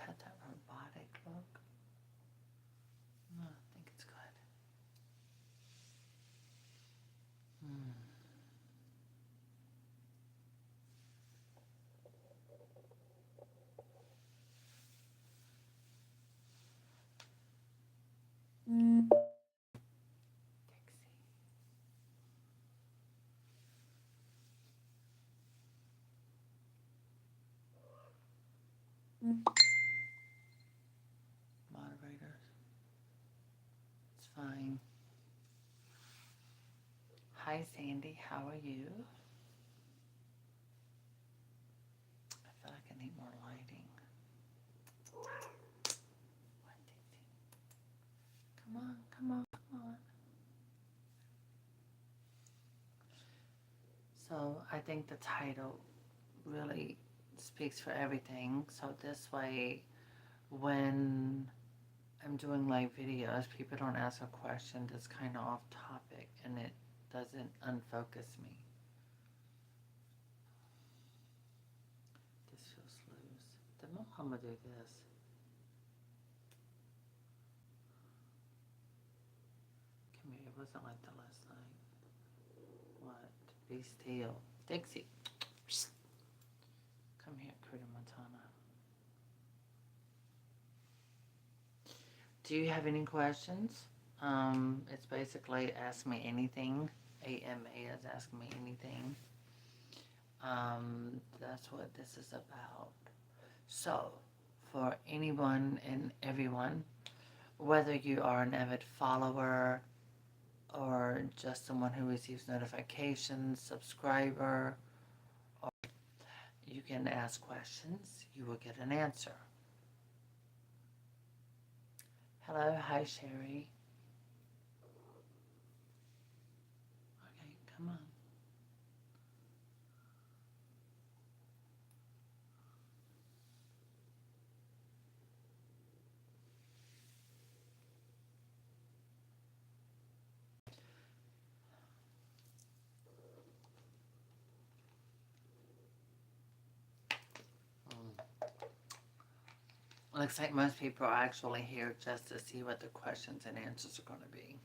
had that robotic look. No, I think it's good. Moderators. It's fine. Hi, Sandy. How are you? I feel like I need more lighting. Come on, come on, come on. So I think the title really speaks for everything. So this way, when I'm doing live videos, people don't ask a question that's kind of off topic and it doesn't unfocus me. This feels loose. Don't know how I'm gonna do this. Come here, it wasn't like the last night. What? Be still. Dixie. Come here, Cruda Montana. Do you have any questions? It's basically ask me anything. AMA is ask me anything. That's what this is about. So, for anyone and everyone, whether you are an avid follower or just someone who receives notifications, subscriber, or you can ask questions, you will get an answer. Hello, hi Sherry. Okay, come on. Looks like most people are actually here just to see what the questions and answers are going to be.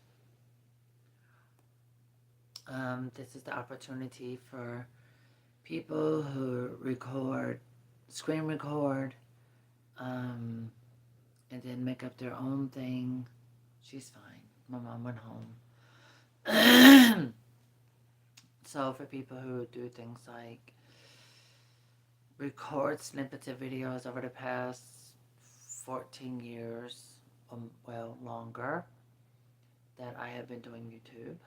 This is the opportunity for people who record, screen record, and then make up their own thing. She's fine. My mom went home. So for people who do things like record snippets of videos over the past 14 years, well, longer, that I have been doing YouTube,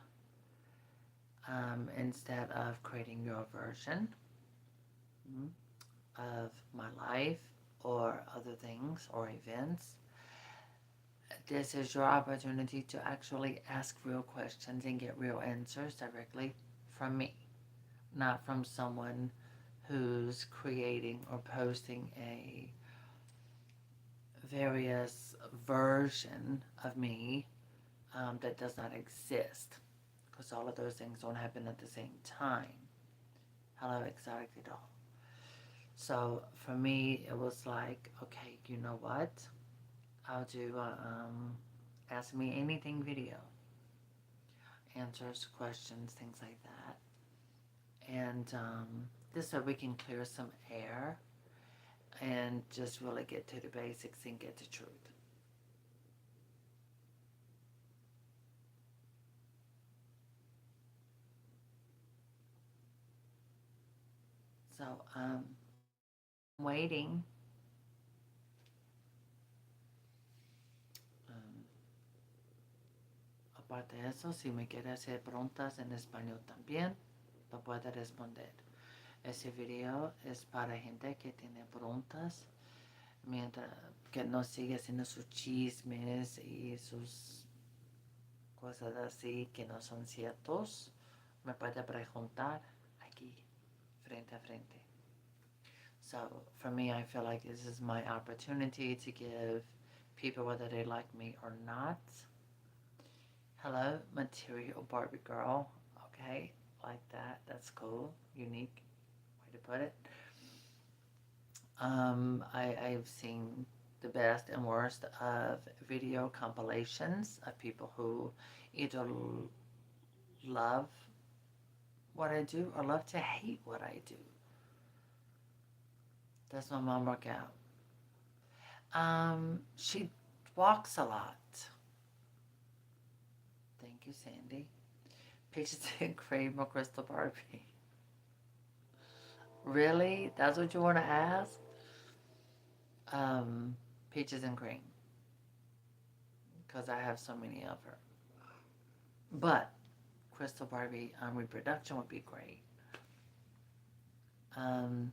instead of creating your version of my life or other things or events, this is your opportunity to actually ask real questions and get real answers directly from me, not from someone who's creating or posting a various version of me that does not exist, because all of those things don't happen at the same time. Hello, Exotic Doll. So for me, it was like, okay, you know what? I'll do ask me anything video, answers, questions, things like that. And this way we can clear some air and just really get to the basics and get the truth. So waiting. Aparte de eso, si me quiere hacer preguntas en español también, lo puede responder. Ese video es para gente que tiene preguntas, mientras que no sigue haciendo sus chismes y sus cosas así que no son ciertos. Me puede preguntar aquí, frente a frente. So for me, I feel like this is my opportunity to give people, whether they like me or not. Hello, material Barbie girl. Okay, like that. That's cool. Unique way to put it. I've seen the best and worst of video compilations of people who either love what I do or love to hate what I do. Does my mom work out? She walks a lot. Thank you, Sandy. Peaches and cream or Crystal Barbie? Really? That's what you want to ask? Peaches and cream. Because I have so many of her. But Crystal Barbie reproduction would be great. Come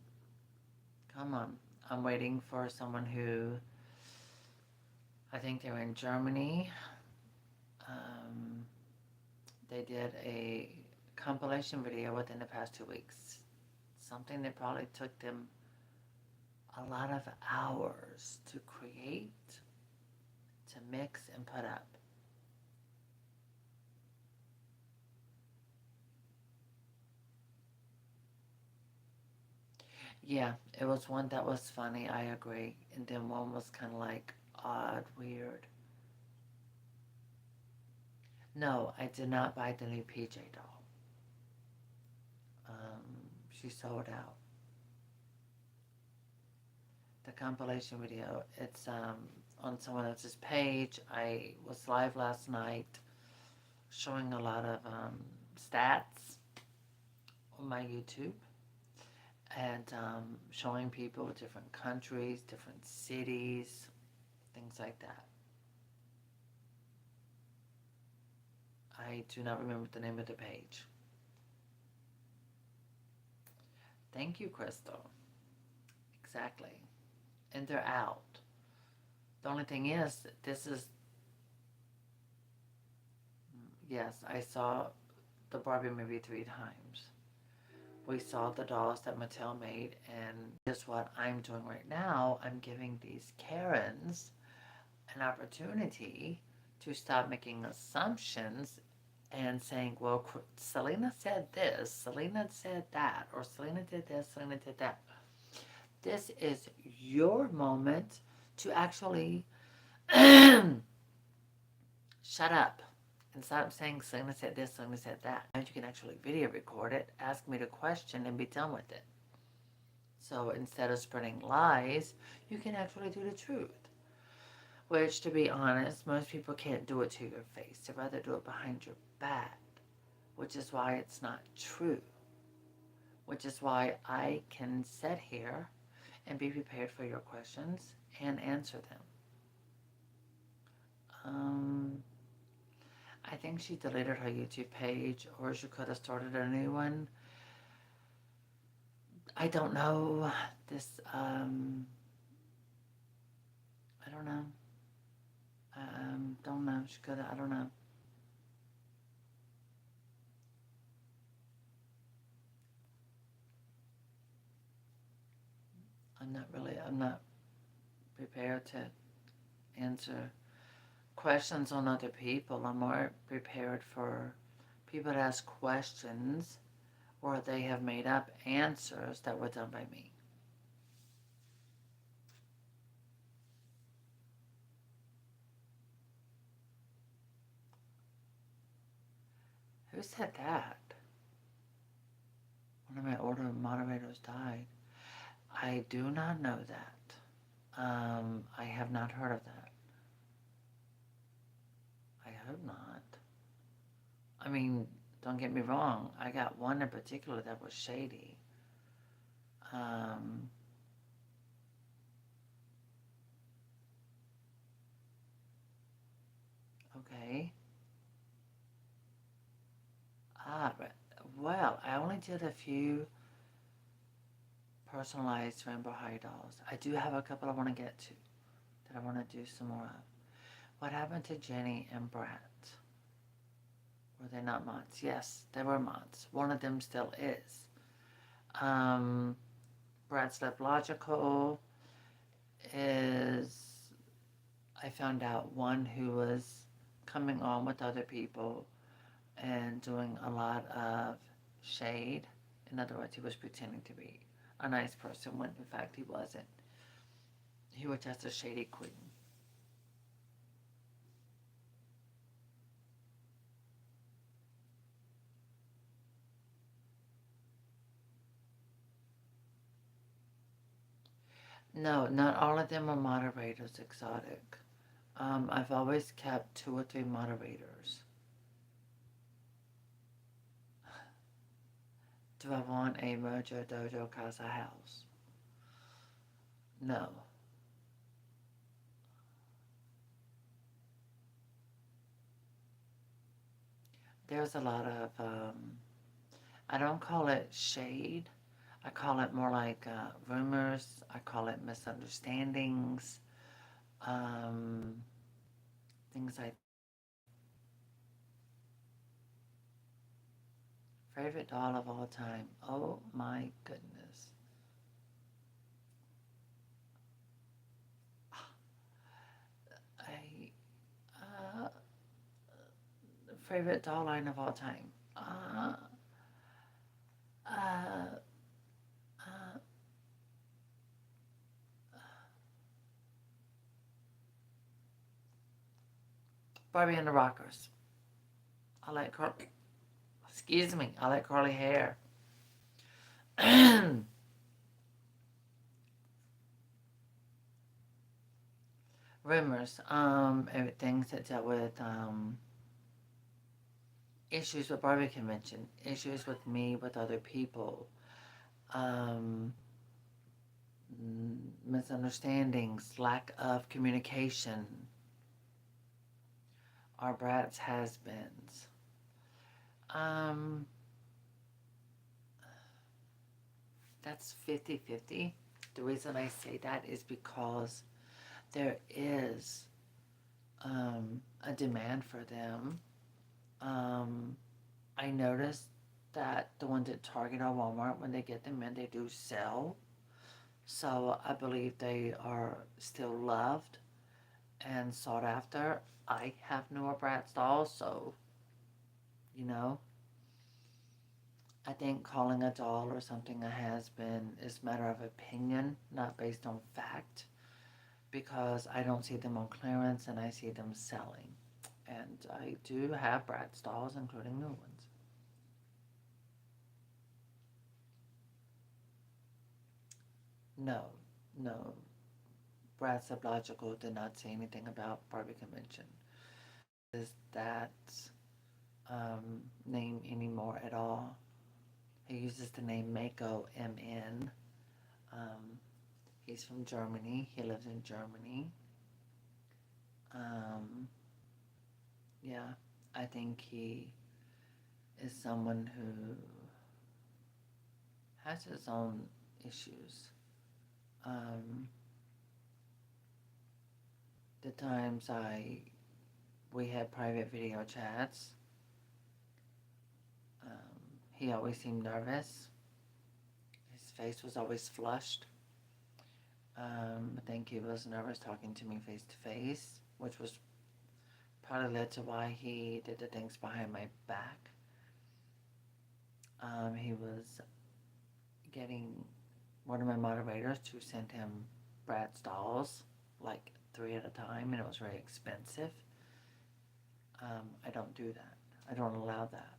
on. I'm waiting for someone who, I think they're in Germany. They did a compilation video within the past 2 weeks. Something that probably took them a lot of hours to create, to mix, and put up. Yeah, it was one that was funny, I agree. And then one was kind of like odd, weird. No, I did not buy the new PJ doll. She sold out. The compilation video, it's on someone else's page. I was live last night showing a lot of stats on my YouTube and showing people different countries, different cities, things like that. I do not remember the name of the page. Thank you, Crystal. Exactly. And they're out. The only thing is, this is, yes, I saw the Barbie movie 3 times. We saw the dolls that Mattel made, and just what I'm doing right now, I'm giving these Karens an opportunity to stop making assumptions and saying, well, Selena said this, Selena said that, or Selena did this, Selena did that. This is your moment to actually shut up and stop saying Selena said this, Selena said that. And you can actually video record it, ask me the question, and be done with it. So instead of spreading lies, you can actually do the truth. Which, to be honest, most people can't do it to your face. They'd rather do it behind your back, which is why it's not true. Which is why I can sit here and be prepared for your questions and answer them. I think she deleted her YouTube page, or she could have started a new one. I don't know. I don't know. Don't know. She could have, I don't know. I'm not prepared to answer questions on other people. I'm more prepared for people to ask questions or they have made up answers that were done by me. Who said that? One of my older moderators died. I do not know that. I have not heard of that. I hope not. I mean, don't get me wrong. I got one in particular that was shady. Okay. Well, I only did a few personalized Rainbow High dolls. I do have a couple I want to get to that I want to do some more of. What happened to Jenny and Brat? Were they not mods? Yes, they were mods. One of them still is. Brat's Lab Logical is, I found out, one who was coming on with other people and doing a lot of shade. In other words, he was pretending to be a nice person when in fact he wasn't. He was just a shady queen. No, not all of them are moderators, exotic. I've always kept 2 or 3 moderators. Do I want a Mojo Dojo Casa house? No. There's a lot of, I don't call it shade. I call it more like rumors. I call it misunderstandings. Things like favorite doll of all time. Oh my goodness. I favorite doll line of all time. Uh, uh, Barbie and the Rockers. I like Carly. Excuse me. I like curly hair. Rumors. Everything that dealt with issues with Barbie convention, issues with me, with other people, um, misunderstandings, lack of communication, our brats has-beens. That's 50-50. The reason I say that is because there is a demand for them. I noticed that the ones at Target or Walmart, when they get them in, they do sell. So I believe they are still loved and sought after. I have newer Bratz dolls, so, you know, I think calling a doll or something a has-been is a matter of opinion, not based on fact, because I don't see them on clearance and I see them selling. And I do have Bratz dolls, including new ones. No, no. Bratz Logical did not say anything about Barbie Convention. Is that name anymore at all? He uses the name Mako MN. Um, he's from Germany. He lives in Germany. Um, yeah, I think he is someone who has his own issues. The times we had private video chats, he always seemed nervous. His face was always flushed. I think he was nervous talking to me face to face, which was probably led to why he did the things behind my back. He was getting one of my moderators to send him Bratz dolls, like 3 at a time, and it was very expensive. I don't do that. I don't allow that.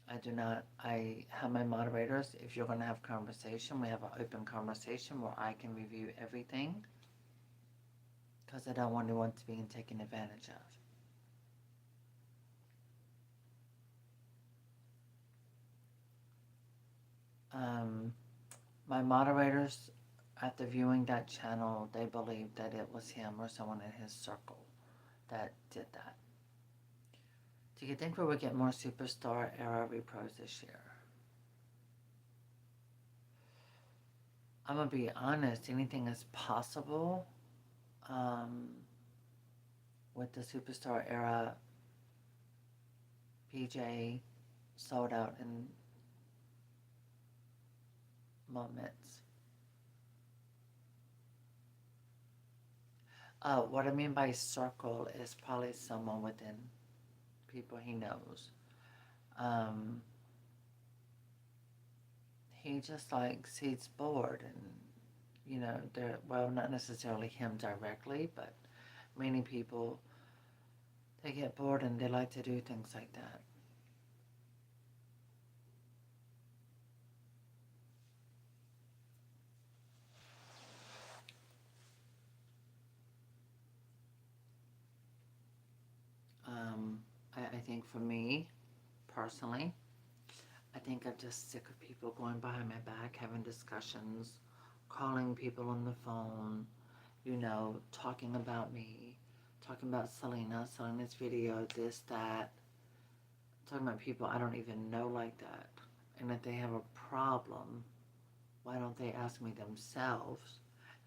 I do not. I have my moderators. If you're going to have conversation, we have an open conversation where I can review everything, because I don't want anyone to be taken advantage of. My moderators, after viewing that channel, they believed that it was him or someone in his circle that did that. Do you think we would get more Superstar era repros this year? I'm gonna be honest, anything is possible. With the Superstar era, PJ sold out in moments. What I mean by circle is probably someone within people he knows. He just likes, he's bored and, they're, well, not necessarily him directly, but many people, they get bored and they like to do things like that. Um, I think for me, personally, I think I'm just sick of people going behind my back, having discussions, calling people on the phone, talking about me, talking about Selena's video, this, that, talking about people I don't even know like that. And if they have a problem, why don't they ask me themselves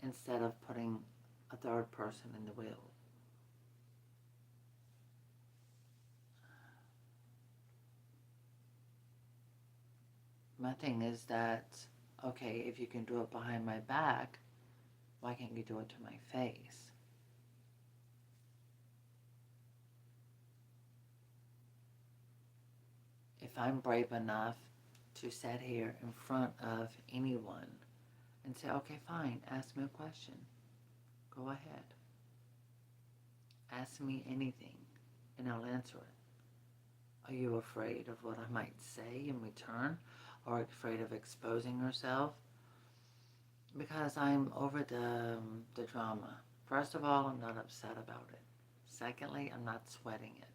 instead of putting a third person in the wheel? My thing is that, okay, if you can do it behind my back, why can't you do it to my face? If I'm brave enough to sit here in front of anyone and say, okay, fine, ask me a question. Go ahead. Ask me anything and I'll answer it. Are you afraid of what I might say in return or afraid of exposing yourself? Because I'm over the drama. First of all, I'm not upset about it. Secondly, I'm not sweating it.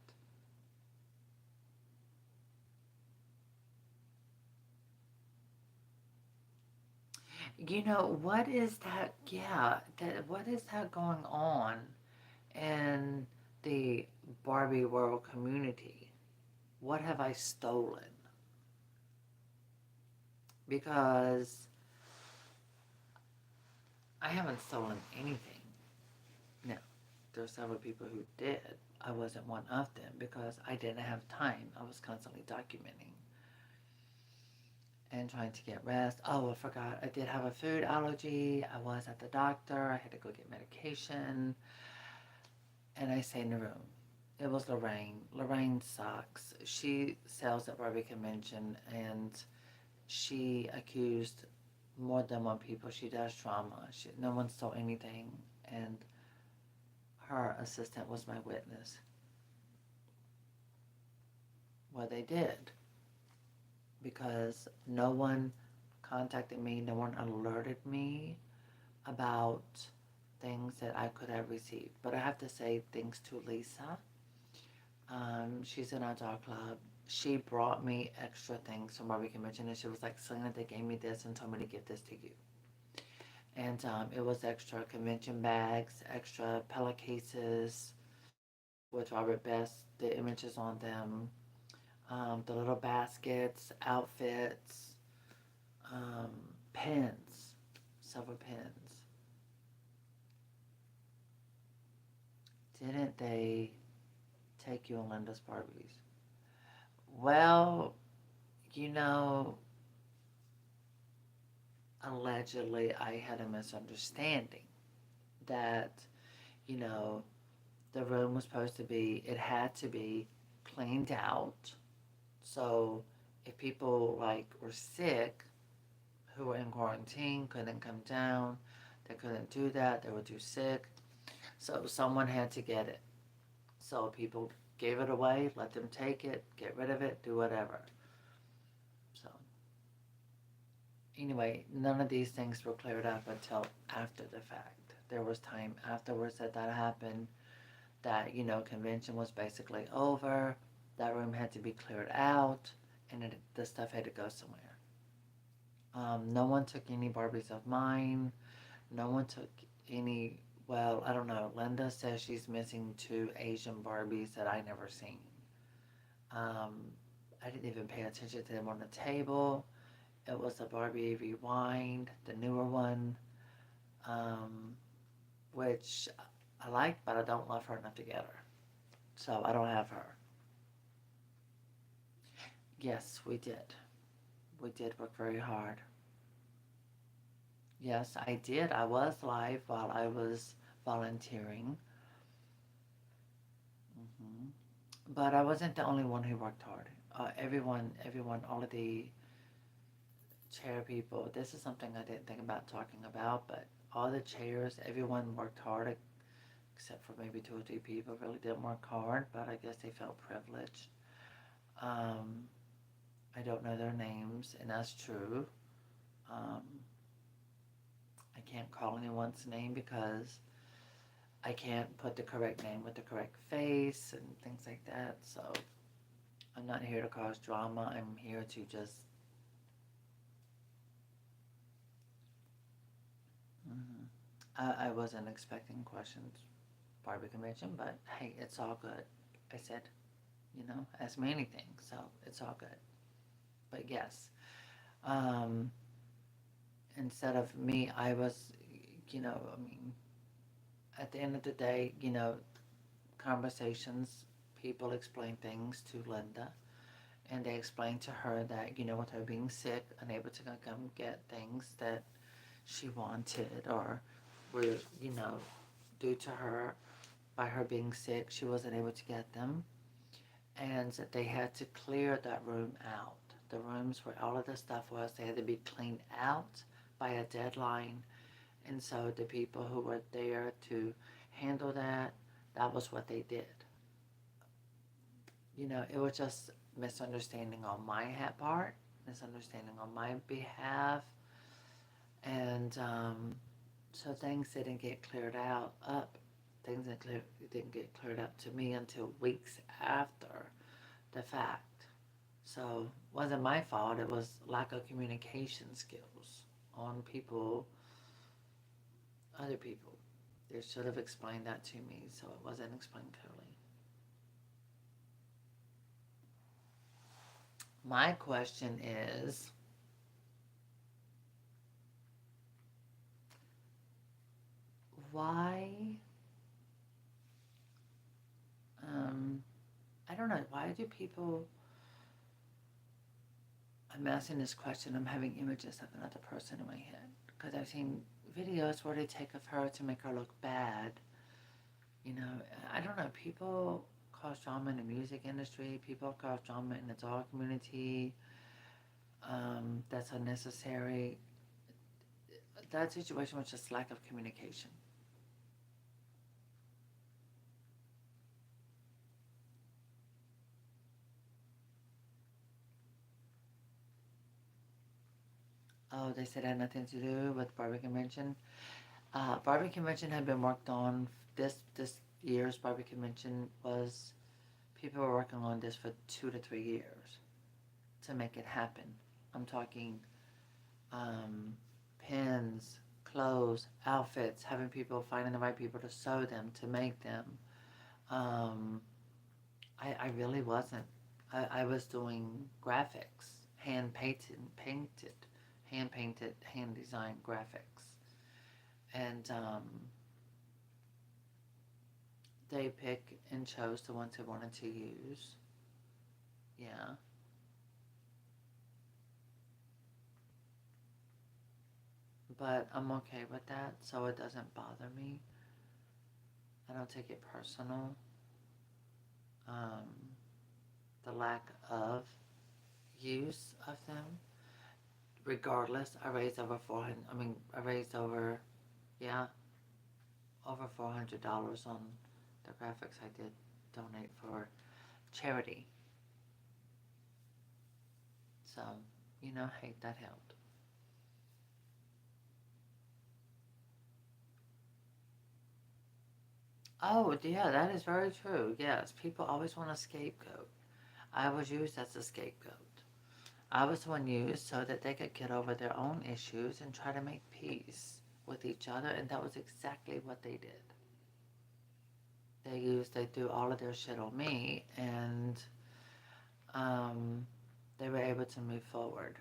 What is that? Yeah, what is that going on in the Barbie world community? What have I stolen? Because I haven't stolen anything. Now, there are several people who did. I wasn't one of them because I didn't have time. I was constantly documenting and trying to get rest. Oh, I forgot. I did have a food allergy. I was at the doctor. I had to go get medication. And I stayed in the room. It was Lorraine. Lorraine sucks. She sells at Barbie Convention and she accused more than one people. She does drama. No one stole anything. And her assistant was my witness. Well, they did because no one contacted me, no one alerted me about things that I could have received. But I have to say thanks to Lisa. She's in our dog club. She brought me extra things from Barbie Convention, and she was like, Selena, they gave me this and told me to give this to you. And it was extra convention bags, extra pillowcases with Robert Best, the images on them, the little baskets, outfits, um, pins, several pins. Didn't they take you and Linda's Barbies? Well, you know, allegedly I had a misunderstanding that, you know, the room was supposed to be, it had to be cleaned out. So if people like were sick, who were in quarantine, couldn't come down, they couldn't do that, they were too sick. So someone had to get it. So people gave it away, let them take it, get rid of it, do whatever. So anyway, none of these things were cleared up until after the fact. There was time afterwards that happened, that, convention was basically over, that room had to be cleared out, and the stuff had to go somewhere. No one took any Barbies of mine. No one took any, well, I don't know. Linda says she's missing 2 Asian Barbies that I never seen. Um, I didn't even pay attention to them on the table. It was a Barbie Rewind, the newer one, um, which I like, but I don't love her enough to get her. So I don't have her. Yes, we did. We did work very hard. Yes, I did. I was live while I was volunteering. hmm But I wasn't the only one who worked hard. Everyone, all of the chair people. This is something I didn't think about talking about, but all the chairs, everyone worked hard except for maybe 2 or 3 people really didn't work hard, but I guess they felt privileged. Um, I don't know their names, and that's true. Um, I can't call anyone's name because I can't put the correct name with the correct face and things like that. So I'm not here to cause drama. I'm here to just. Mhm. I wasn't expecting questions, Barbie convention, but hey, it's all good. I said, ask me anything, so it's all good. But yes, um, instead of me, I was, I mean, at the end of the day, conversations, people explain things to Linda, and they explained to her that, with her being sick, unable to come get things that she wanted, or were, due to her, by her being sick, she wasn't able to get them, and that they had to clear that room out. The rooms where all of the stuff was, they had to be cleaned out by a deadline. And so the people who were there to handle that, that was what they did. It was just misunderstanding on my part, misunderstanding on my behalf. And so things didn't get cleared up. Things didn't get cleared up to me until weeks after the fact. So it wasn't my fault. It was lack of communication skills on other people. They should have explained that to me, so it wasn't explained clearly. My question is, why, I don't know, why do people, I'm asking this question, I'm having images of another person in my head, because I've seen videos where they take of her to make her look bad. I don't know, people cause drama in the music industry, people cause drama in the dog community, that's unnecessary. That situation was just lack of communication. Oh, they said it had nothing to do with Barbie Convention. Barbie Convention had been worked on. This year's Barbie Convention was, people were working on this for 2 to 3 years to make it happen. I'm talking pins, clothes, outfits, having people, finding the right people to sew them, to make them. Um, I really wasn't. I was doing graphics, hand painted, hand designed graphics. And they pick and chose the ones they wanted to use. Yeah. But I'm okay with that, so it doesn't bother me. I don't take it personal. Um, the lack of use of them. Regardless, I raised over 400. I mean, I raised yeah, over $400 on the graphics I did donate for charity. So, hey, that helped. Oh, yeah, that is very true. Yes, people always want a scapegoat. I was used as a scapegoat. I was the one used so that they could get over their own issues and try to make peace with each other, and that was exactly what they did. They threw all of their shit on me, and um, they were able to move forward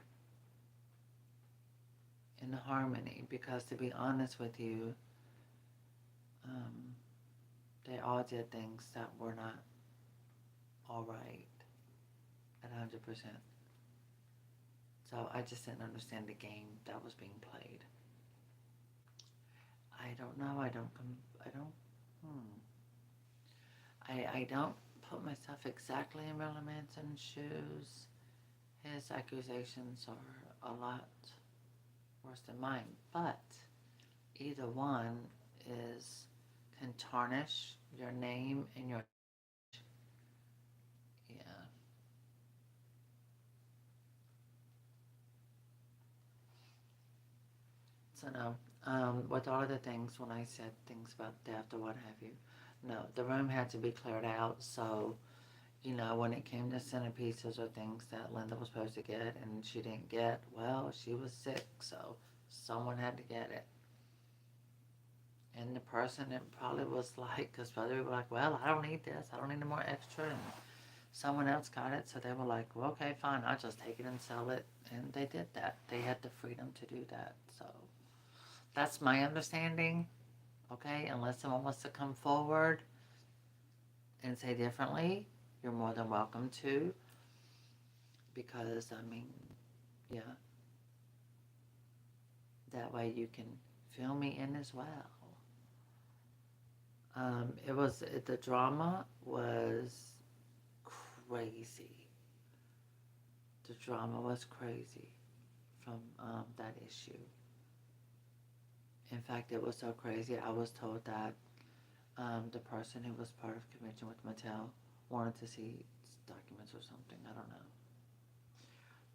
in harmony. Because to be honest with you, um, they all did things that were not all right at 100%. So I just didn't understand the game that was being played. I don't know. I don't. Hmm. I don't put myself exactly in Marilyn Manson's shoes. His accusations are a lot worse than mine. But either one is can tarnish your name and your yeah. So no, with all of the things when I said things about theft or what have you, no, the room had to be cleared out. So when it came to centerpieces or things that Linda was supposed to get and she didn't get, well, she was sick, so someone had to get it. And the person it probably was like, because probably were like, well, I don't need this, I don't need any more extra, and someone else got it, so they were like, well, okay, fine, I'll just take it and sell it, and they did that. They had the freedom to do that, so that's my understanding, okay? Unless someone wants to come forward and say differently, you're more than welcome to, because, I mean, yeah, that way you can fill me in as well. The drama was crazy. The drama was crazy from that issue. In fact, it was so crazy. I was told that the person who was part of convention with Mattel wanted to see documents or something. I don't know.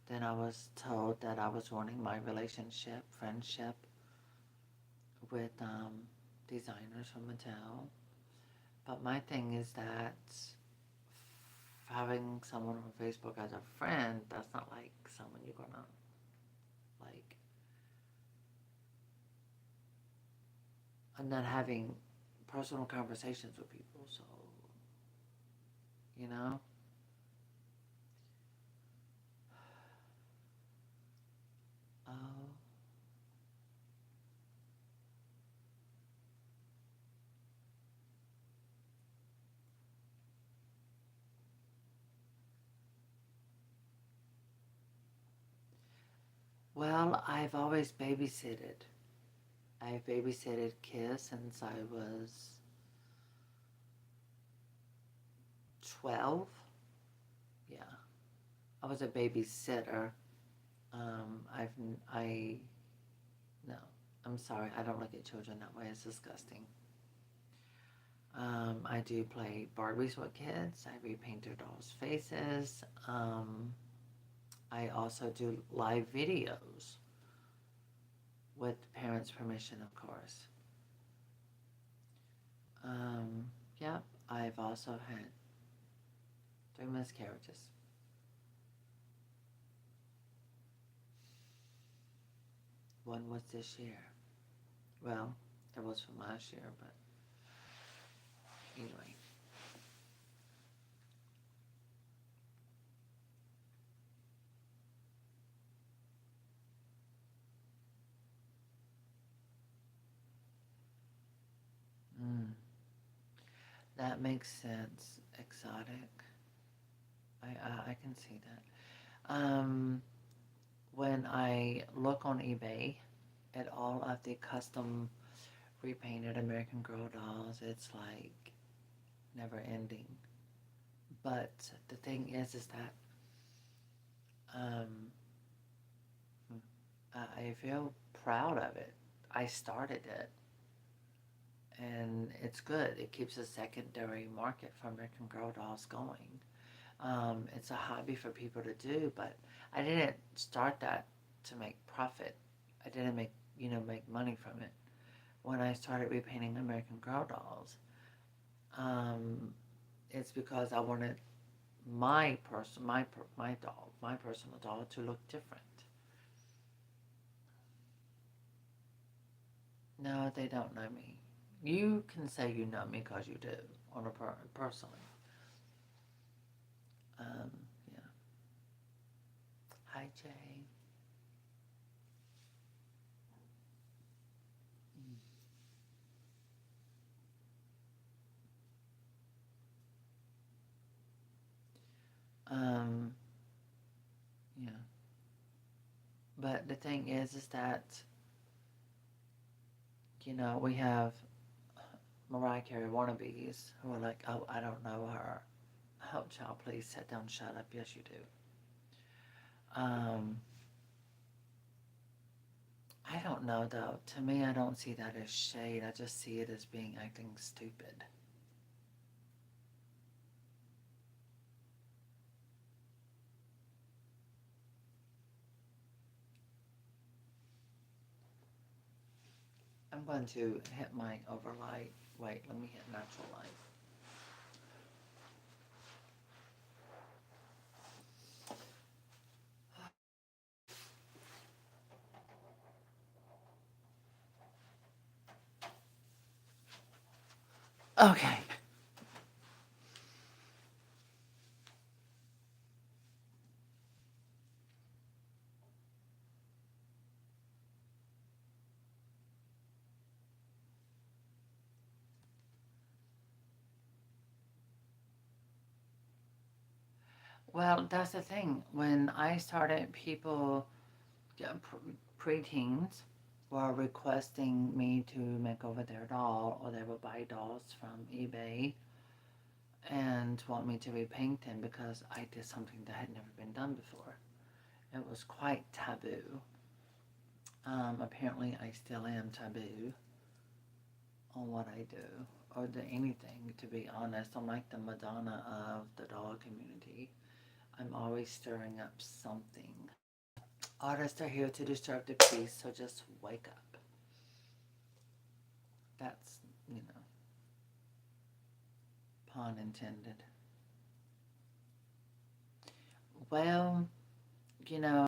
Then I was told that I was ruining my friendship with designers from Mattel. But my thing is that having someone on Facebook as a friend, that's not like someone you're gonna like. I'm not having personal conversations with people, so you know. Oh, well, I've always babysitted. I've babysitted kids since I was 12. Yeah, I was a babysitter. I've I no, I'm sorry. I don't look at children that way. It's disgusting. I do play Barbies with kids. I repaint their dolls' faces. I also do live videos with parents' permission, of course. Yep, I've also had 3 miscarriages. One was this year. Well, it was from last year, but anyway. Mm, that makes sense. Exotic. I can see that. When I look on eBay at all of the custom repainted American Girl dolls, it's like never ending. But the thing is that um, I feel proud of it. I started it, and it's good. It keeps a secondary market for American Girl dolls going. It's a hobby for people to do, but I didn't start that to make profit. I didn't make money from it. When I started repainting American Girl dolls, um, it's because I wanted my personal doll to look different. No, they don't know me. You can say you know me because you do on a personally. Um, yeah. Hi, Jay. Um, yeah. But the thing is that we have Mariah Carey wannabes who are like, oh, I don't know her. Oh, child, please sit down, shut up. Yes, you do. Um, I don't know though. To me, I don't see that as shade. I just see it as being acting stupid. I'm going to hit my overlight. Wait, let me hit natural light. Okay. Well, that's the thing. When I started, people, yeah, preteens, were requesting me to make over their doll, or they would buy dolls from eBay and want me to repaint them because I did something that had never been done before. It was quite taboo. Apparently, I still am taboo on what I do or do anything, to be honest. I'm like the Madonna of the doll community. I'm always stirring up something. Artists are here to disturb the peace, so just wake up. That's, you know, pun intended. Well, you know,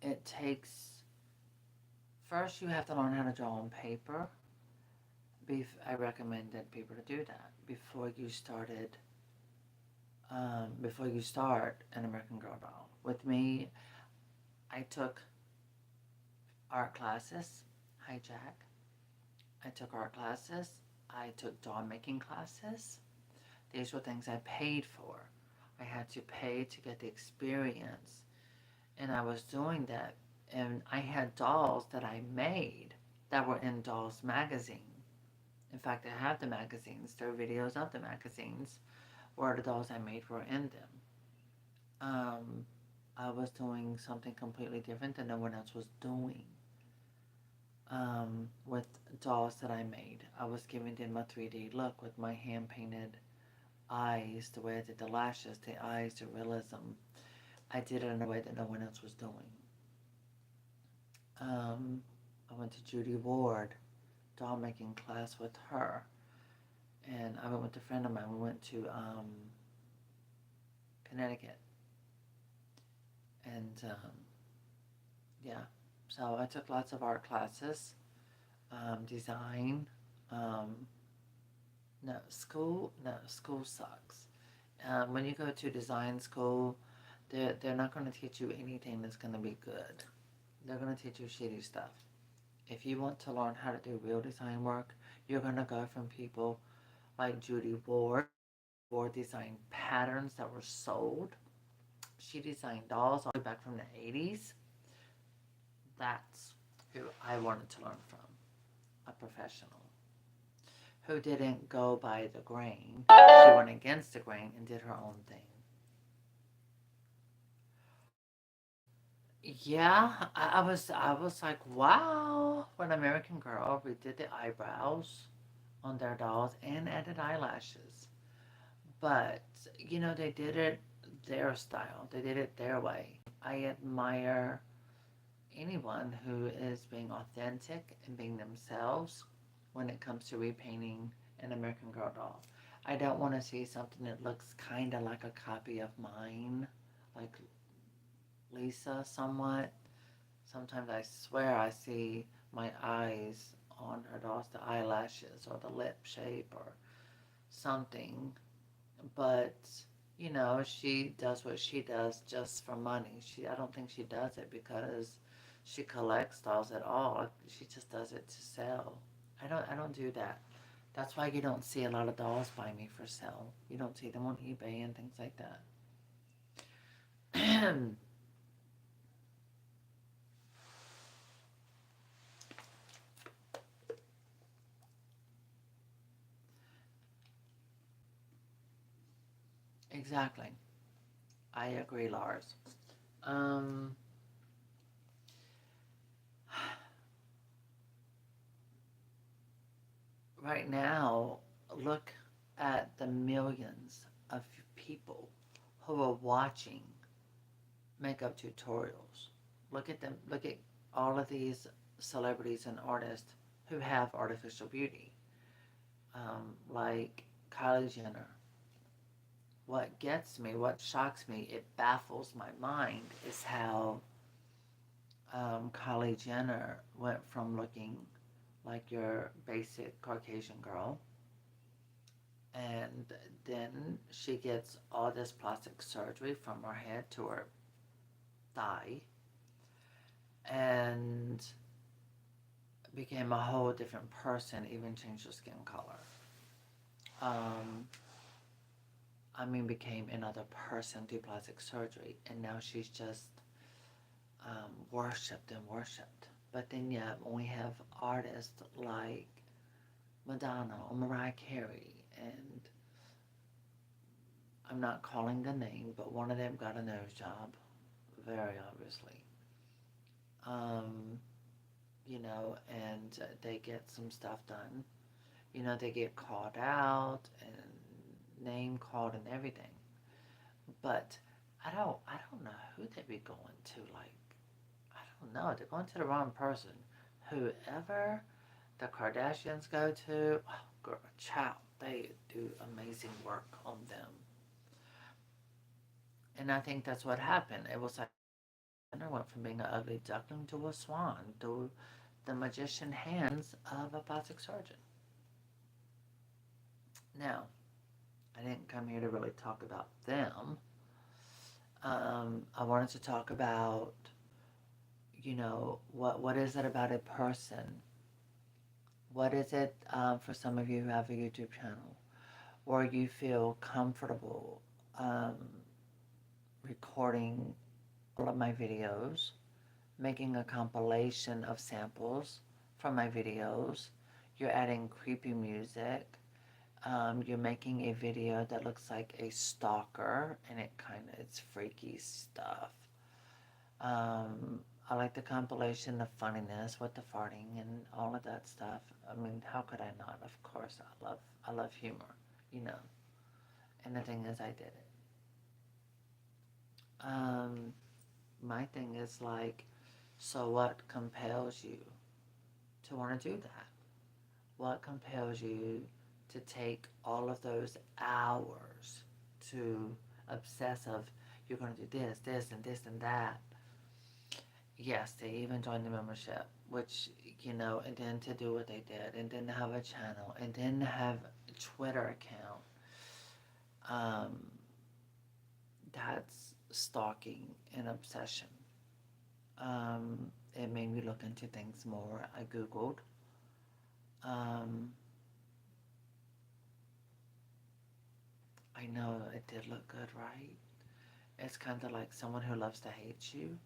it takes, first you have to learn how to draw on paper. I recommended people to do that before you start an American Girl doll. With me, I took art classes. Hi, Jack. I took art classes. I took doll making classes. These were things I paid for. I had to pay to get the experience. And I was doing that. And I had dolls that I made that were in Dolls Magazine. In fact, I have the magazines. There are videos of the magazines where the dolls I made were in them. Um, I was doing something completely different than no one else was doing. With dolls that I made, I was giving them a 3D look with my hand painted eyes, the way I did the lashes, the eyes, the realism. I did it in a way that no one else was doing. I went to Judy Ward doll making class with her, and I went with a friend of mine. We went to Connecticut, and yeah, so I took lots of art classes, design. Um, no, school sucks. When you go to design school, they're not going to teach you anything that's going to be good. They're going to teach you shitty stuff. If you want to learn how to do real design work, you're going to go from people like Judy Ward. Ward designed patterns that were sold. She designed dolls all the way back from the 80s. That's who I wanted to learn from, a professional who didn't go by the grain. She went against the grain and did her own thing. Yeah, I was like, wow. When American Girl redid the eyebrows on their dolls and added eyelashes. But, they did it their style. They did it their way. I admire anyone who is being authentic and being themselves when it comes to repainting an American Girl doll. I don't want to see something that looks kind of like a copy of mine, like Lisa somewhat. Sometimes I swear I see my eyes on her dolls, the eyelashes or the lip shape or something. But she does what she does just for money. I don't think she does it because she collects dolls at all. She just does it to sell. I don't do that. That's why you don't see a lot of dolls by me for sale. You don't see them on eBay and things like that. Exactly. I agree, Lars. Um, right now, look at the millions of people who are watching makeup tutorials. Look at them. Look at all of these celebrities and artists who have artificial beauty, like Kylie Jenner. What gets me, what shocks me, it baffles my mind is how Kylie Jenner went from looking like your basic Caucasian girl, and then she gets all this plastic surgery from her head to her thigh, and became a whole different person, even changed her skin color. Um, I mean, became another person through plastic surgery, and now she's just worshipped and worshipped. But then, yet, when we have artists like Madonna or Mariah Carey, and I'm not calling the name, but one of them got a nose job, very obviously. Um, and they get some stuff done. They get called out and name called and everything. But I don't know who they be going to. Like, I don't know. They're going to the wrong person. Whoever the Kardashians go to, oh, girl, child, they do amazing work on them. And I think that's what happened. It was like Jenner went from being an ugly duckling to a swan through the magician hands of a plastic surgeon. Now, I didn't come here to really talk about them. I wanted to talk about, what is it about a person? What is it for some of you who have a YouTube channel where you feel comfortable um, recording all of my videos, making a compilation of samples from my videos, you're adding creepy music, you're making a video that looks like a stalker and it's freaky stuff. I like the compilation of funniness with the farting and all of that stuff. I mean, how could I not? Of course, I love humor, you know. And the thing is, I did it. Um, my thing is like, so what compels you to want to do that? What compels you to take all of those hours to obsess of you're going to do this and that? Yes, they even joined the membership, which, and then to do what they did, and then have a channel, and then have a Twitter account. Um, that's stalking and obsession. It made me look into things more. I Googled. Um, I know it did look good, right? It's kind of like someone who loves to hate you.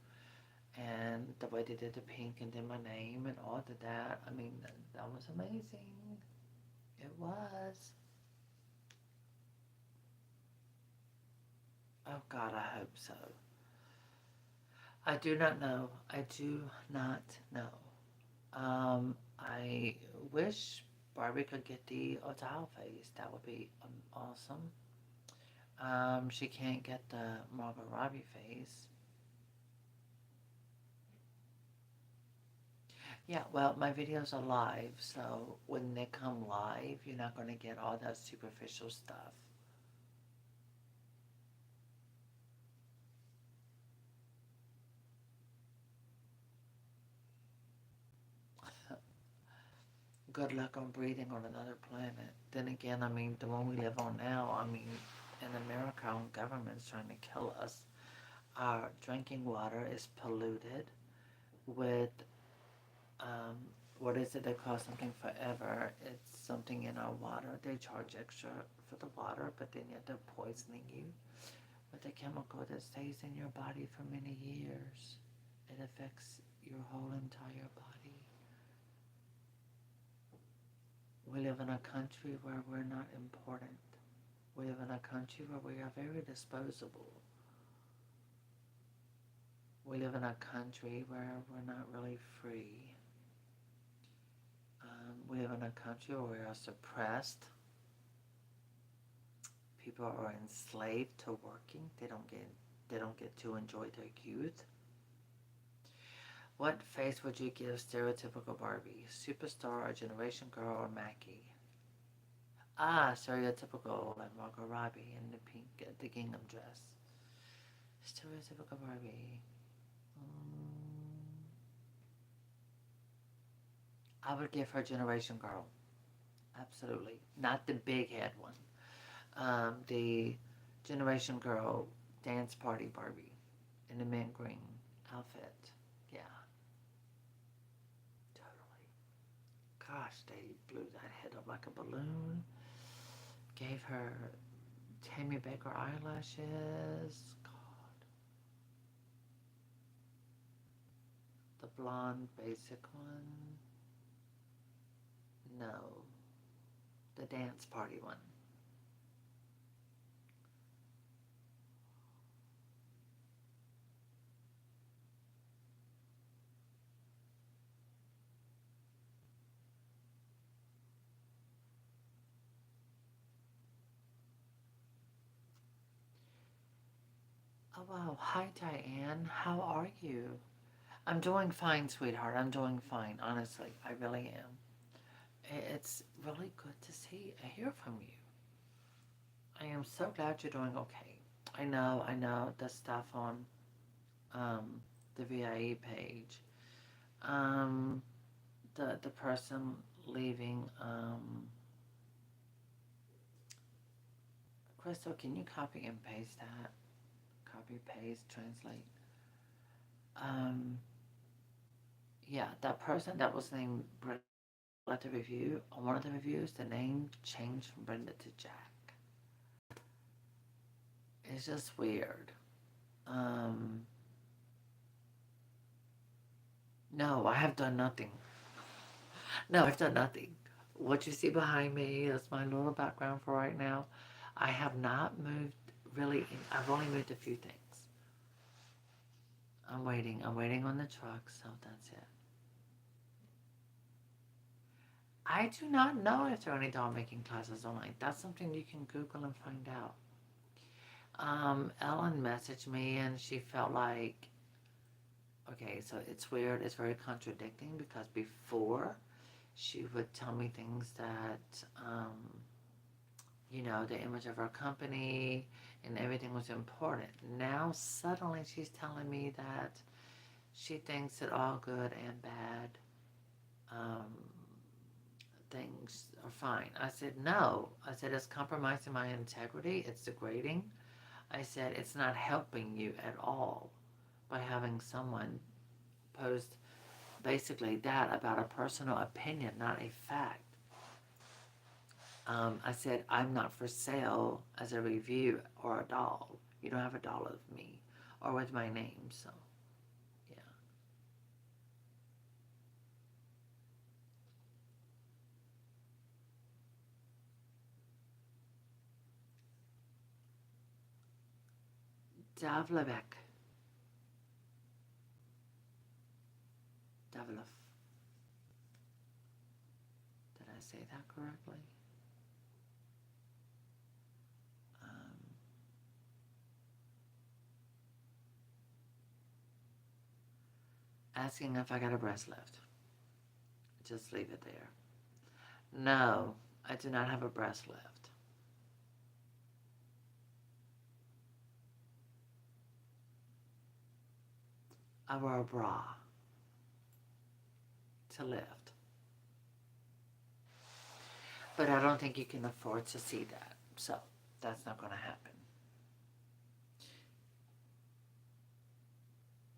And the way they did the pink and then my name and all of that. I mean, that was amazing. It was. Oh God, I hope so. I do not know. I do not know. I wish Barbie could get the Otao face. That would be awesome. She can't get the Margot Robbie face. Yeah, well, my videos are live, so when they come live, you're not going to get all that superficial stuff. Good luck on breathing on another planet. Then again, I mean, the one we live on now, I mean, in America, our government's trying to kill us. Our drinking water is polluted with, um, what is it they call something forever? It's something in our water. They charge extra for the water, but then yet they're poisoning you with a chemical that stays in your body for many years. It affects your whole entire body. We live in a country where we're not important. We live in a country where we are very disposable. We live in a country where we're not really free. We live in a country where we are suppressed. People are enslaved to working. They don't get to enjoy their youth. What face would you give stereotypical Barbie? Superstar, or Generation Girl, or Mackie? Ah, stereotypical, like Margot Robbie in the gingham dress. Stereotypical Barbie. I would give her Generation Girl. Absolutely. Not the big head one. The Generation Girl dance party Barbie in the mint green outfit. Yeah, totally. Gosh, they blew that head up like a balloon. Gave her Tammy Baker eyelashes. God. The blonde basic one. No. The dance party one. Oh, wow. Hi, Diane. How are you? I'm doing fine, sweetheart. I'm doing fine. Honestly, I really am. It's really good to hear from you. I am so glad you're doing okay. I know the stuff on um, the VIE page. Um, the person leaving. Crystal, can you copy and paste that? Copy, paste, translate. Um, yeah, that person that was named Brenda at the review, on one of the reviews, the name changed from Brenda to Jack. It's just weird. Um, no, I have done nothing. No, I've done nothing. What you see behind me is my little background for right now. I have not moved really. I've only moved a few things. I'm waiting. I'm waiting on the truck, so that's it. I do not know if there are any doll making classes online. That's something you can Google and find out. Ellen messaged me and she felt like, okay, so it's weird. It's very contradicting because before she would tell me things that, the image of our company and everything was important. Now suddenly she's telling me that she thinks that all good and bad um, things are fine. I said, no. I said, it's compromising my integrity. It's degrading. I said, it's not helping you at all by having someone post basically that about a personal opinion, not a fact. I said, I'm not for sale as a review or a doll. You don't have a doll of me or with my name, so yeah. Davlevek. Davlev. Did I say that correctly? Um, Asking if I got a breast lift. Just leave it there. No, I do not have a breast lift. I wear a bra to lift. But I don't think you can afford to see that. So that's not going to happen.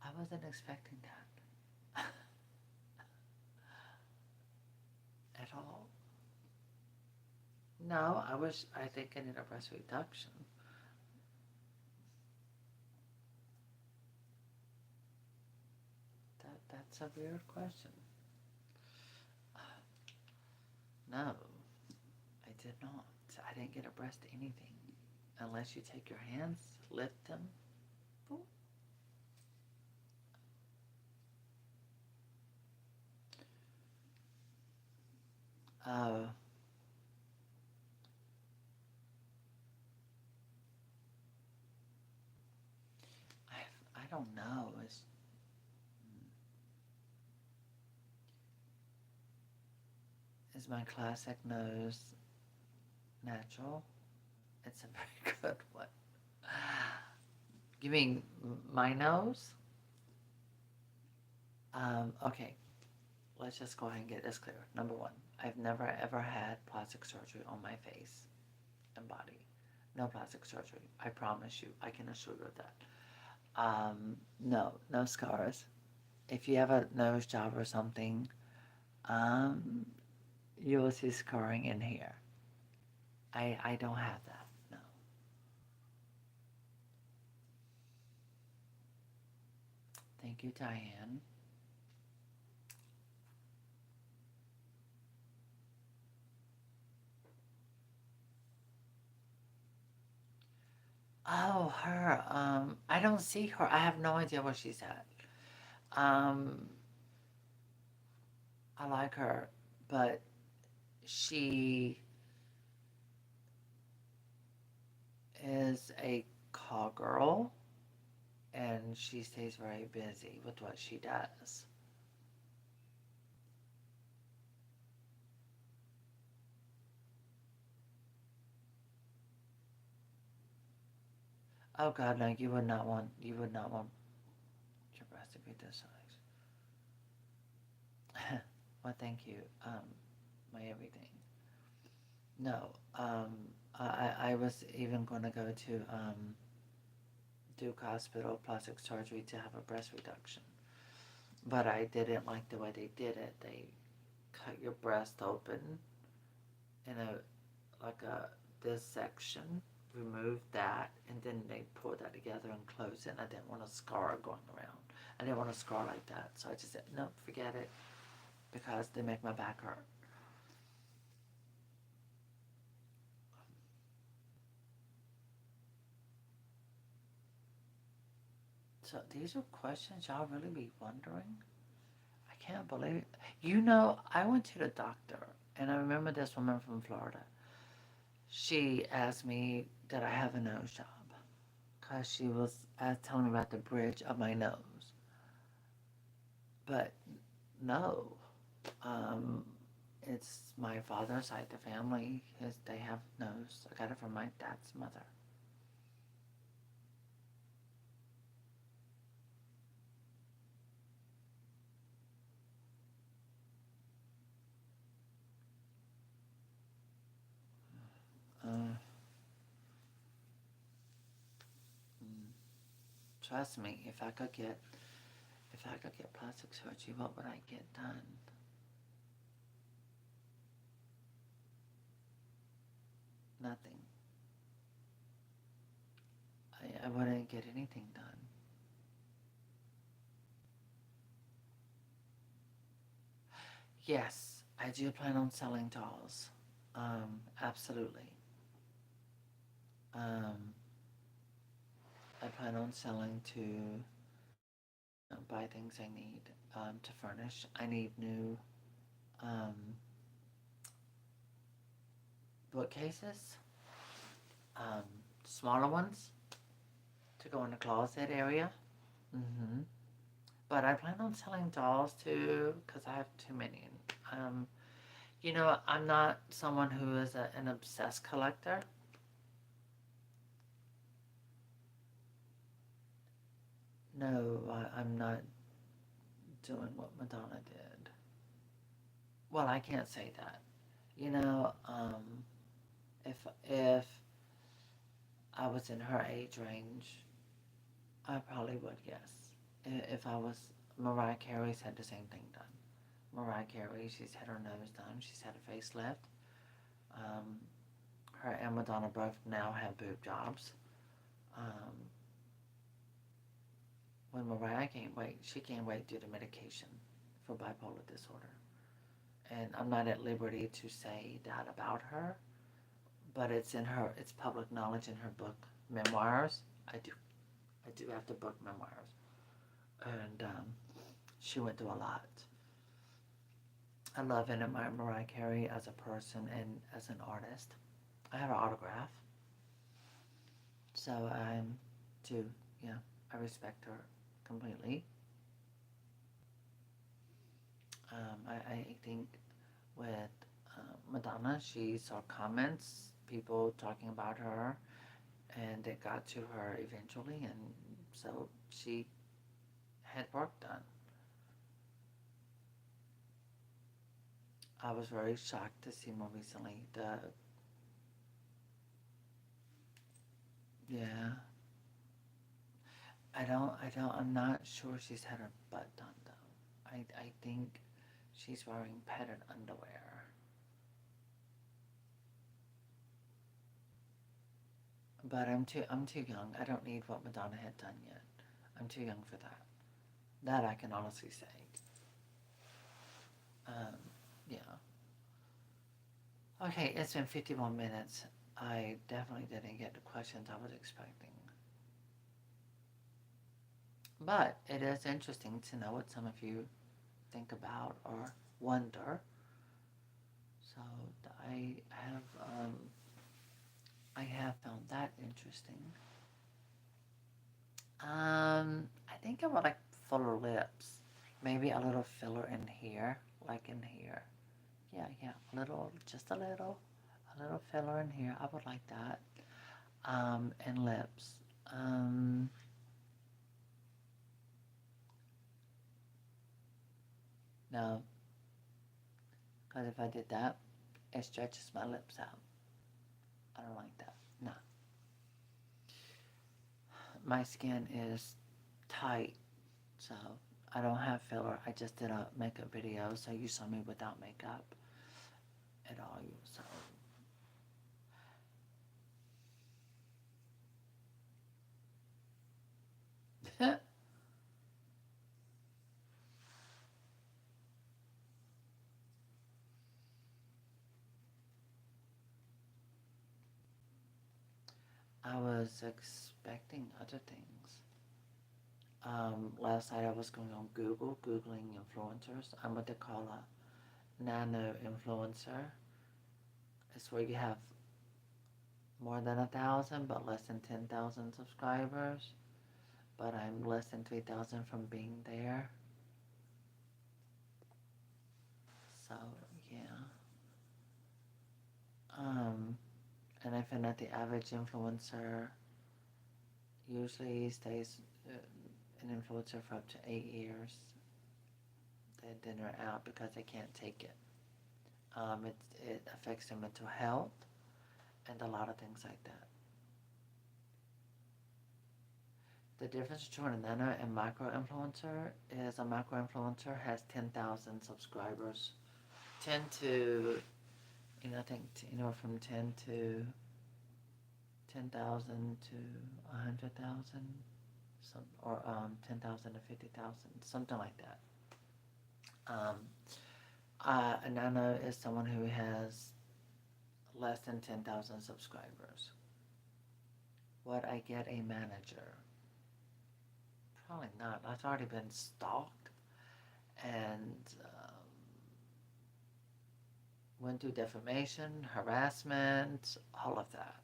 I wasn't expecting that at all. No, I think I need a breast reduction. That's a weird question. No, I did not. I didn't get a breast anything. Unless you take your hands, lift them. Boop. Oh, I don't know. Is my classic nose natural? It's a very good one. You mean my nose? Okay, let's just go ahead and get this clear. Number one, I've never ever had plastic surgery on my face and body. No plastic surgery. I promise you. I can assure you of that. No, no scars. If you have a nose job or something, um, you will see scarring in here. I don't have that. No. Thank you, Diane. Oh, her. I don't see her. I have no idea where she's at. Um, I like her, but she is a call girl and she stays very busy with what she does. Oh God, no, you would not want your breast to be this size. Well, thank you, my everything. No, I was even going to go to Duke Hospital plastic surgery to have a breast reduction, but I didn't like the way they did it. They cut your breast open in a like a this section, remove that, and then they pour that together and close it. And I didn't want a scar going around. I didn't want a scar like that, so I just said no, forget it, because they make my back hurt. So these are questions y'all really be wondering. I can't believe it. You know, I went to the doctor, and I remember this woman from Florida. She asked me that I have a nose job because she was telling me about the bridge of my nose. But no, um, it's my father's side, the family. They have nose. I got it from my dad's mother. Uh, mm, Trust me, if I could get plastic surgery, what would I get done? Nothing. I wouldn't get anything done. Yes, I do plan on selling dolls. Absolutely. Um, I plan on selling to buy things I need to furnish. I need new um, bookcases, um, smaller ones to go in the closet area. hmm But I plan on selling dolls too because I have too many. Um, I'm not someone who is an obsessed collector. No, I'm not doing what Madonna did. Well, I can't say that. You know, if I was in her age range, I probably would, yes. If I was, Mariah Carey's had the same thing done. Mariah Carey, she's had her nose done, she's had a facelift. Um, her and Madonna both now have boob jobs. Um, when Mariah can't wait, she can't wait due to medication for bipolar disorder. And I'm not at liberty to say that about her, but it's public knowledge in her book, Memoirs. I do have the book Memoirs. And she went through a lot. I love and admire Mariah Carey as a person and as an artist. I have her autograph, so I'm too. Yeah, I respect her completely. I think with Madonna, she saw comments, people talking about her, and it got to her eventually, and so she had work done. I was very shocked to see more recently the yeah. I'm not sure she's had her butt done though. I think she's wearing padded underwear. But I'm too young. I don't need what Madonna had done yet. I'm too young for that. That I can honestly say. Um, yeah. Okay, it's been 51 minutes. I definitely didn't get the questions I was expecting. But it is interesting to know what some of you think about or wonder. So I have found that interesting. I think I would like fuller lips. Maybe a little filler in here, like in here. Yeah, yeah, just a little filler in here. I would like that. And lips. Um, no, because if I did that, it stretches my lips out. I don't like that. No, my skin is tight, so I don't have filler. I just did a makeup video, so you saw me without makeup at all. So I was expecting other things. Last night I was going on Google, Googling influencers. I'm what they call a nano influencer. It's where you have more than 1,000 but less than 10,000 subscribers. But I'm less than 3,000 from being there. So, yeah. Um, and I found that the average influencer usually stays an influencer for up to 8 years. Then they're out because they can't take it. It affects their mental health and a lot of things like that. The difference between a nano and micro influencer is a micro influencer has 10,000 subscribers. 10 to, I think, from 10 to 10,000 to 100,000, or 10,000 to 50,000, something like that. Um, a nano is someone who has less than 10,000 subscribers. Would I get a manager? Probably not. I've already been stalked and went through defamation, harassment, all of that.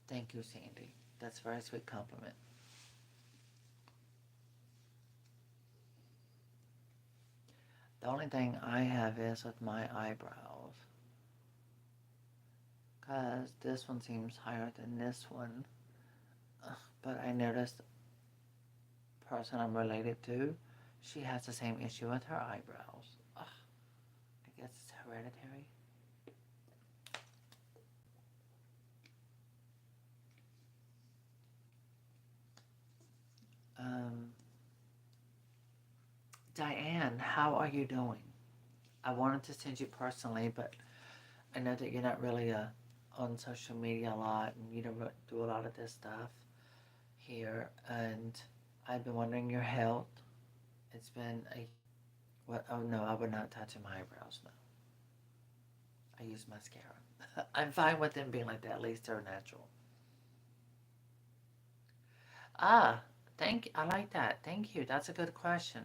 Thank you, Sandy. That's a very sweet compliment. The only thing I have is with my eyebrows. Because this one seems higher than this one. But I noticed the person I'm related to, she has the same issue with her eyebrows. I guess it's hereditary. Um, Diane, how are you doing? I wanted to send you personally, but I know that you're not really on social media a lot and you don't do a lot of this stuff here. And I've been wondering your health. It's been a what? Oh no, I would not touch my eyebrows. No, I use mascara. I'm fine with them being like that. At least they're natural. Ah, thank. I like that. Thank you. That's a good question.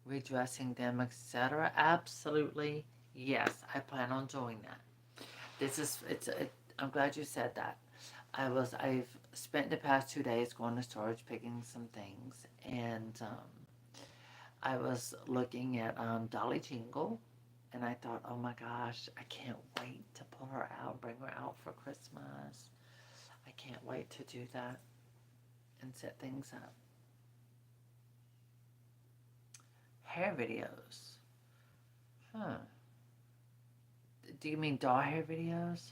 Redressing them, etc. Absolutely, yes. I plan on doing that. This is. I'm glad you said that. I've spent the past 2 days going to storage picking some things, and I was looking at Dolly Jingle, and I thought, oh my gosh, I can't wait to pull her out, bring her out for Christmas. I can't wait to do that and set things up. Hair videos. Huh. Do you mean doll hair videos?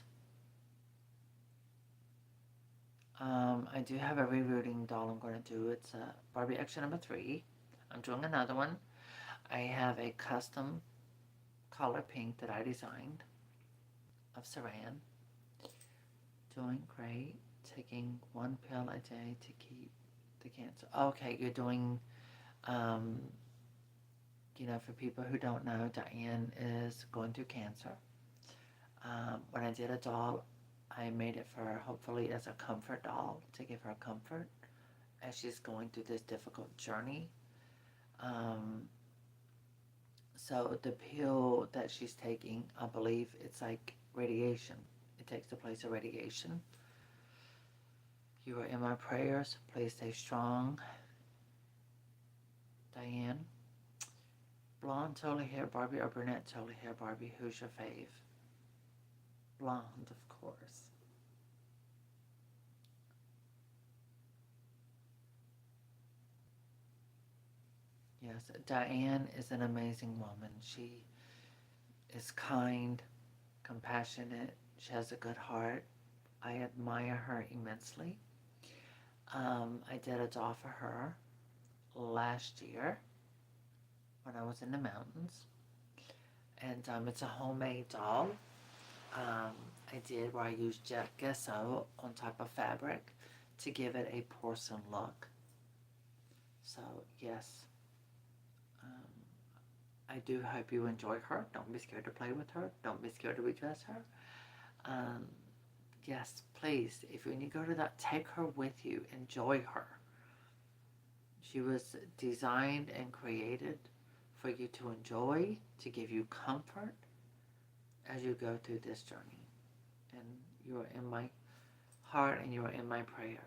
I do have a rerouting doll I'm going to do. It's Barbie Extra number 3. I'm doing another one. I have a custom color pink that I designed of Saran. Doing great. Taking one pill a day to keep the cancer. Okay, you're doing, um, for people who don't know, Diane is going through cancer. When I did a doll, I made it for her hopefully as a comfort doll to give her comfort as she's going through this difficult journey. Um, so the pill that she's taking, I believe it's like radiation. It takes the place of radiation. You are in my prayers. Please stay strong. Diane. Blonde totally hair Barbie or brunette totally hair Barbie? Who's your fave? Blonde, of course. Yes, Diane is an amazing woman. She is kind, compassionate. She has a good heart. I admire her immensely. I did a doll for her last year when I was in the mountains. And it's a homemade doll. Um, I did where I used jet gesso on top of fabric to give it a porcelain look. So, yes, I do hope you enjoy her. Don't be scared to play with her. Don't be scared to redress her. Um, yes, please, if when you go to that, take her with you. Enjoy her. She was designed and created for you to enjoy, to give you comfort as you go through this journey. And you are in my heart and you are in my prayers.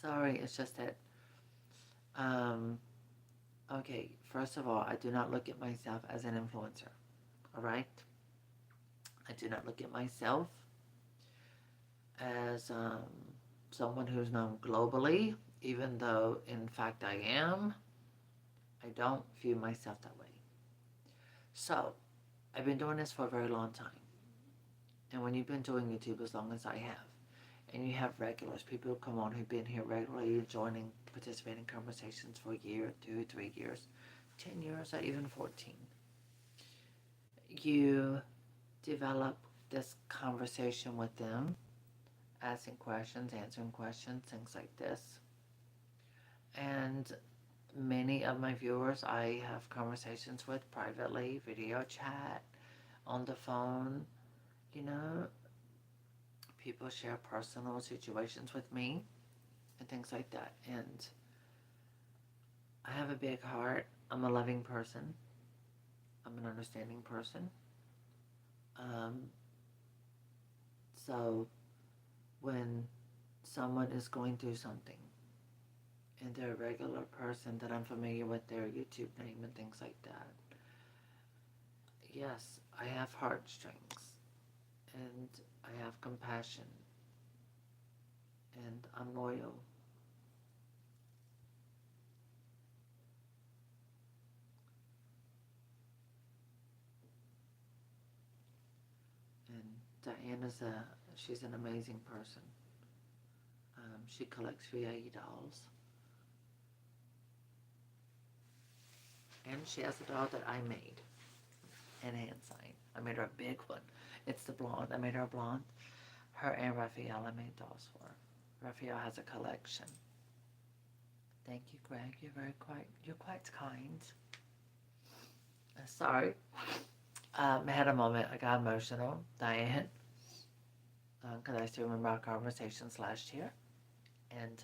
Sorry, it's just that, okay, first of all, I do not look at myself as an influencer, all right? I do not look at myself as someone who's known globally, even though in fact I am. I don't view myself that way. So, I've been doing this for a very long time. And when you've been doing YouTube as long as I have, and you have regulars, people who come on who've been here regularly, joining, participating in conversations for a year, 2, 3 years, 10 years, or even 14, you develop this conversation with them, asking questions, answering questions, things like this. And many of my viewers I have conversations with privately, video chat, on the phone, you know. People share personal situations with me and things like that. And I have a big heart. I'm a loving person. I'm an understanding person. Um, so when someone is going through something and they're a regular person that I'm familiar with their YouTube name and things like that, yes, I have heartstrings and I have compassion and I'm loyal. And she's an amazing person. She collects VIE dolls. And she has a doll that I made and hand signed. I made her a big one. It's the blonde. I made her a blonde. Her and Raphael I made dolls for. Raphael has a collection. Thank you, Greg. You're quite kind. Sorry. I had a moment. I got emotional. Diane. Because I still remember our conversations last year. And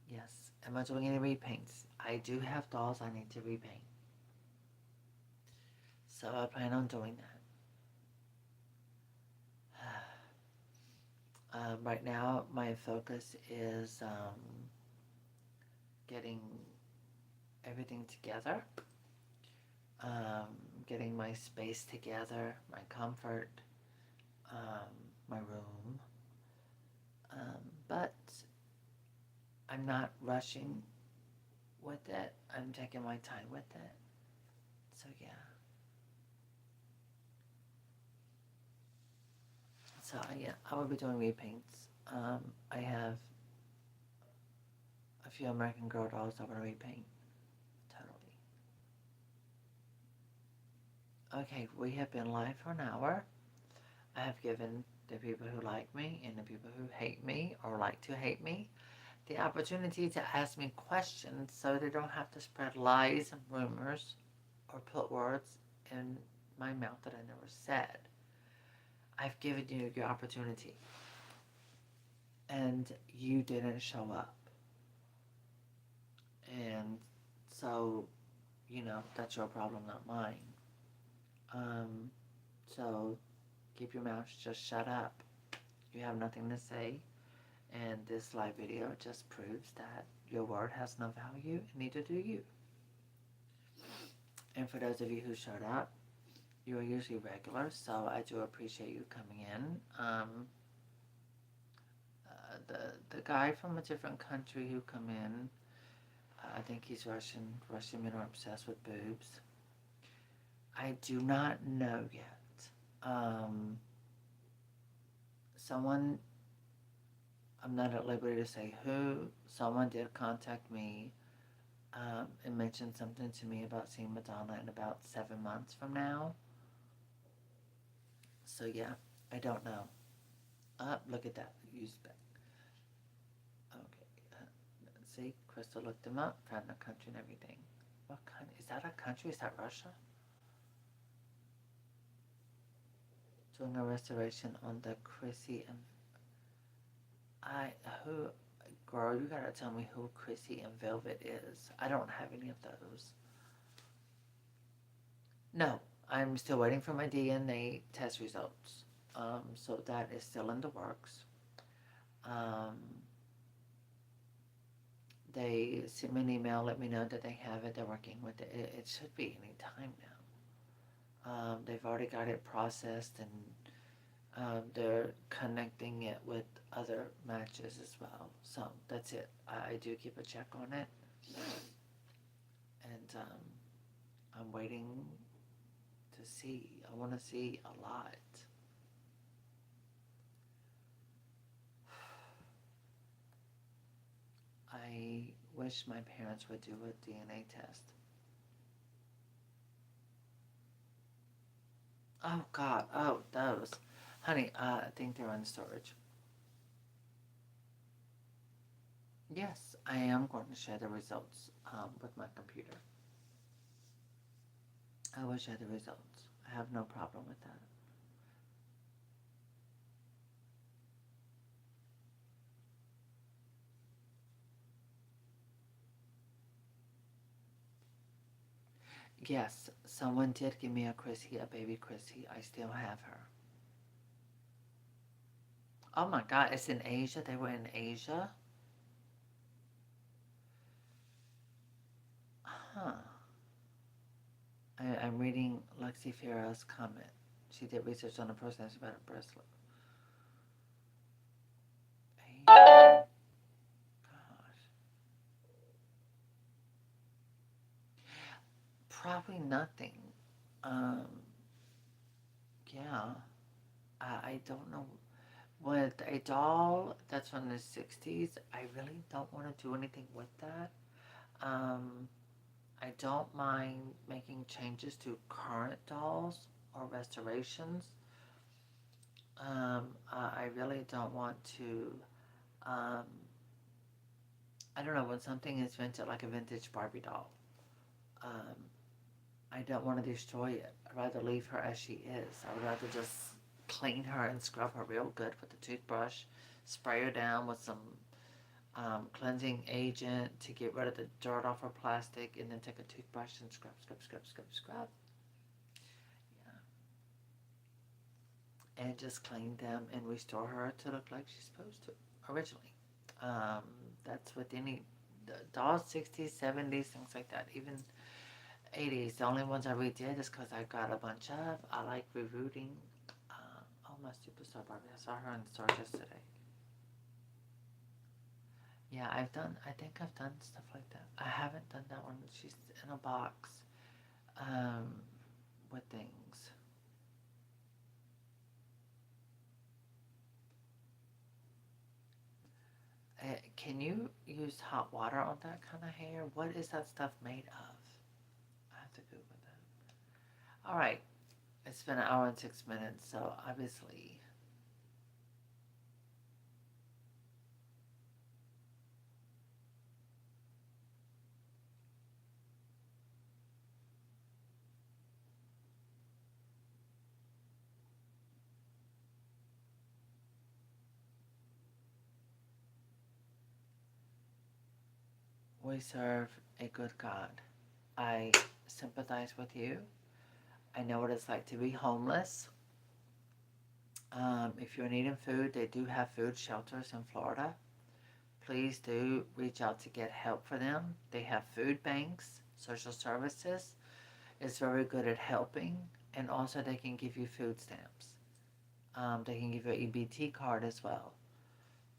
yes, am I doing any repaints? I do have dolls I need to repaint. So I plan on doing that. Right now, my focus is getting everything together, um, getting my space together, my comfort, um, my room. But I'm not rushing with it. I'm taking my time with it. So yeah. So yeah, I will be doing repaints. I have a few American Girl dolls I want to repaint. Totally. Okay, we have been live for an hour. I have given the people who like me and the people who hate me or like to hate me the opportunity to ask me questions so they don't have to spread lies and rumors or put words in my mouth that I never said. I've given you your opportunity and you didn't show up. And so, that's your problem, not mine. Um, so keep your mouth, just shut up. You have nothing to say. And this live video just proves that your word has no value, and neither do you. And for those of you who showed up, you are usually regular, so I do appreciate you coming in. The guy from a different country who come in, I think he's Russian. Russian men are obsessed with boobs. I do not know yet. Someone, I'm not at liberty to say who, someone did contact me and mentioned something to me about seeing Madonna in about 7 months from now. So yeah, I don't know. Look at that. Use back. Okay. See, Crystal looked them up, found the country and everything. What country? Is that a country? Is that Russia? Doing a restoration on the Chrissy and who, girl, you gotta tell me who Chrissy and Velvet is. I don't have any of those. No, I'm still waiting for my DNA test results. So that is still in the works. They sent me an email, let me know that they have it, they're working with it. It should be any time now. They've already got it processed and they're connecting it with other matches as well. So that's it. I do keep a check on it. And I'm waiting to see. I want to see a lot. I wish my parents would do a DNA test. Oh God, oh those. Honey, I think they're in storage. Yes, I am going to share the results with my computer. I will share the results. I have no problem with that. Yes, someone did give me a Chrissy, a baby Chrissy. I still have her. Oh my God, it's in Asia. They were in Asia. Huh. I'm reading Lexi Farah's comment. She did research on the process about a bracelet. Gosh. Probably nothing. Um, yeah. I don't know. With a doll that's from the 60s, I really don't want to do anything with that. Um, I don't mind making changes to current dolls or restorations. I really don't want to um, I don't know, when something is vintage, like a vintage Barbie doll, um, I don't want to destroy it. I'd rather leave her as she is. I would rather just clean her and scrub her real good with a toothbrush, spray her down with some cleansing agent to get rid of the dirt off her plastic, and then take a toothbrush and scrub, scrub, scrub, scrub, scrub. Yeah. And just clean them and restore her to look like she's supposed to originally. Um, that's with any dolls, 60s, 70s, things like that. Even 80s. The only ones I redid is because I got a bunch of. I like rebooting. Oh, my Superstar Barbie. I saw her in the store yesterday. Yeah, I think I've done stuff like that. I haven't done that one. She's in a box um, with things. Can you use hot water on that kind of hair? What is that stuff made of? I have to Google that. All right. It's been an hour and 6 minutes, so obviously. We serve a good God. I sympathize with you. I know what it's like to be homeless. If you're needing food, they do have food shelters in Florida. Please do reach out to get help for them. They have food banks, social services is very good at helping, and also they can give you food stamps. They can give you an EBT card as well.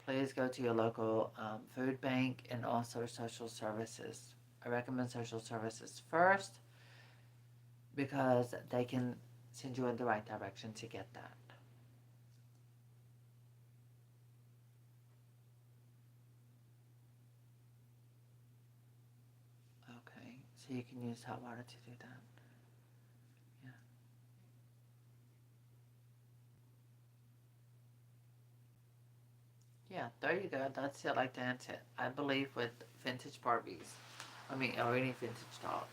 Please go to your local food bank and also social services. I recommend social services first because they can send you in the right direction to get that. Okay, so you can use hot water to do that. Yeah. Yeah, there you go. That's it. Like that's it. I believe with vintage Barbies. I mean, or any vintage doll.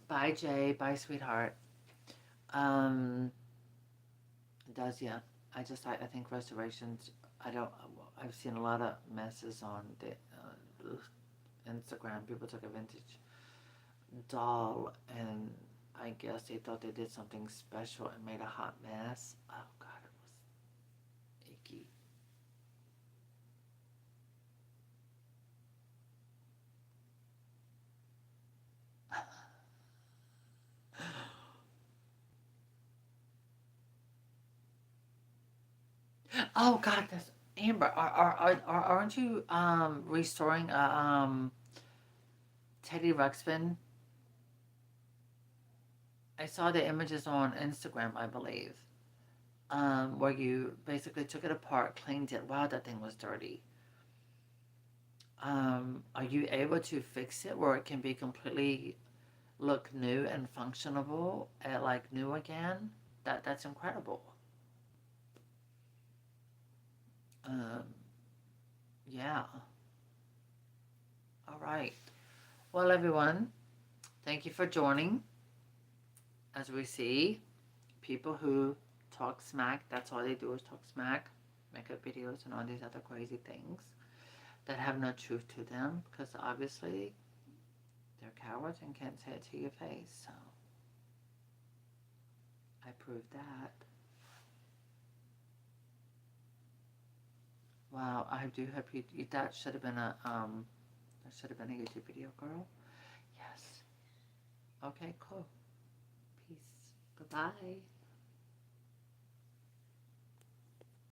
Bye, Jay. Bye, sweetheart. Um, it does, yeah. I think restorations, I don't, I've seen a lot of messes on the Instagram. People took a vintage doll and I guess they thought they did something special and made a hot mess. Oh, God, it was icky. Oh, God, that's Amber. Aren't you restoring a Teddy Ruxpin? I saw the images on Instagram, I believe, where you basically took it apart, cleaned it. Wow, that thing was dirty. Are you able to fix it where it can be completely look new and functionable, like new again? That's incredible. Um, yeah. All right. Well, everyone, thank you for joining. As we see, people who talk smack, that's all they do is talk smack, make up videos and all these other crazy things that have no truth to them because obviously they're cowards and can't say it to your face. So I proved that. Wow, I do hope you. That should have been a that should have been a YouTube video, girl. Yes. Okay, cool. Peace. Goodbye.